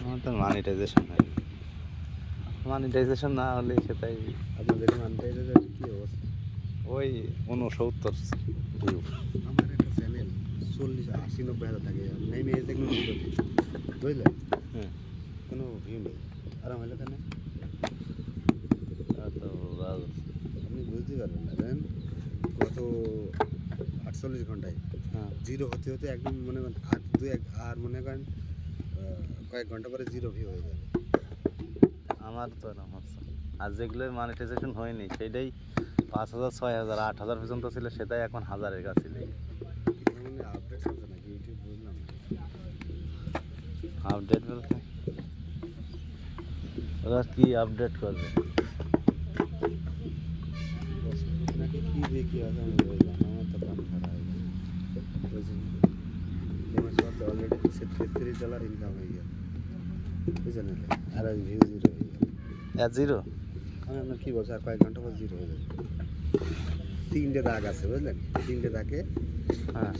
আমার তো মনিটাইজেশন হয়, মনিটাইজেশন না হলে সেটাই। আপনাদের মনিটাইজেশন কি অবস্থা? ওই 69 ভিউ। আমার একটা চ্যানেল 40-80-90 হাজার থাকে, নেমে এসে কোনো ভিউ নেই, বুঝলেন? হ্যাঁ, কোনো ভিউ নেই। আরাম হলে কেন? তো আপনি বুঝতে পারবেন না, জানেন গত 48 ঘন্টায় হ্যাঁ, জিরো হতে হতে একদম মনে করেন আর মনে করেন কয়েক ঘন্টা পরে জিরো ভিউ হয়ে যাবে। আমার তো এরকম হচ্ছে। আর যেগুলো মনিটাইজেশন হয়নি সেইটাই 5,000, 6,000, 8,000 পর্যন্ত ছিল, সেটাই এখন 1,000-এর কাছে লেগে। মানে আপডেট চলছে নাকি ইউটিউব, বুঝলাম না। আপডেট বলতে ওরা কি আপডেট করবে? নাকি কি দেখি আছে আমি বুঝলাম না, আমার তো কান খারাপ হয়ে গেল, বুঝলেন? আমার সব অলরেডি $33 ইনকাম হয়ে গেল, বুঝলেন? আর ভিউ জিরো হয়ে গেল। জিরো? আমি আপনার কী বলছি, আর কয়েক ঘন্টা পর জিরো হয়ে যাবে। 3টে দাগ আছে, বুঝলেন? 3টে দাগে হ্যাঁ,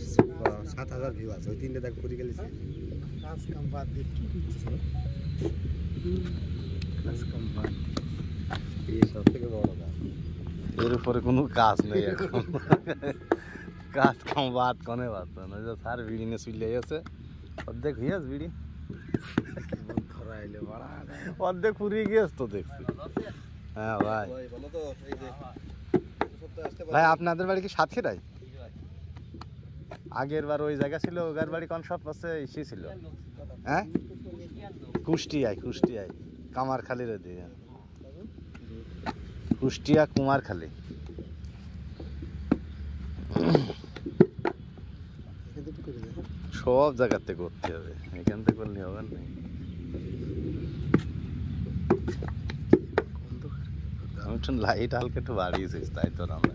7,000 ভিউ আছে। ওই 3টে দাগ পড়ে গেলে কাজ কাম বাদ দিয়ে কী করতেছিল, কাজ কাম বাদ, এই সব থেকে বড় কাজ। এর উপরে কোনো কাজ নেই এখন। কাজ কাম বাদ কনে বাদ না, যে স্যার বিড়ি নিয়ে চলে গেছে, অর্ধেক হইয়াস বিড়ি, ধরা এলে বাড়া অর্ধেক ফুরিয়ে গিয়েছে তো দেখছি। হ্যাঁ ভাই, বলো তো, এই যে ভাই আপনাদের বাড়ি কি সাতক্ষীরাই? আগের বার ওই জায়গা ছিল, ওগার বাড়ি কোন সব আছে ইসি ছিল? হ্যাঁ, কুষ্টিয়ায়, কামারখালীর ওদিকে, কুষ্টিয়া কুমারখালী। সব জায়গাতে করতে হবে, এখান থেকে করলে হবে না। আমি একটু লাইট হালকা একটু বাড়িয়েছিস, তাই তো আমরা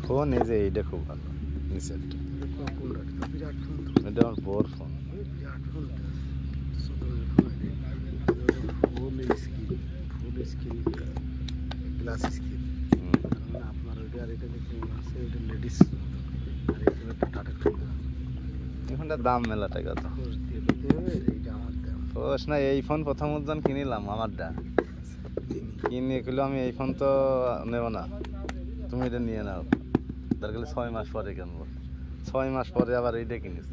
ফোন এই যে এইটা খুব ভালো, নিচেরটা এটা আমার বড় ফোন। গ্লাস স্ক্রিন, আপনার ওইটা আর এটা দেখতে মনে হচ্ছে ওইটা লেডিস, আর এটা টাটা সুন্দর। এখনটার দাম মেলা টাকা তো দিয়ে দিতে হবে, এইটা আমার দাম খোঁজ না। এই ফোন প্রথম উদ্যান কিনিলাম আমারটা, কিনে কিলো আমি এই ফোন তো নেব না, তুমি এটা নিয়ে নাও, তার গেলে 6 মাস পরে কিনবো, 6 মাস পরে আবার এইটা কিনিস।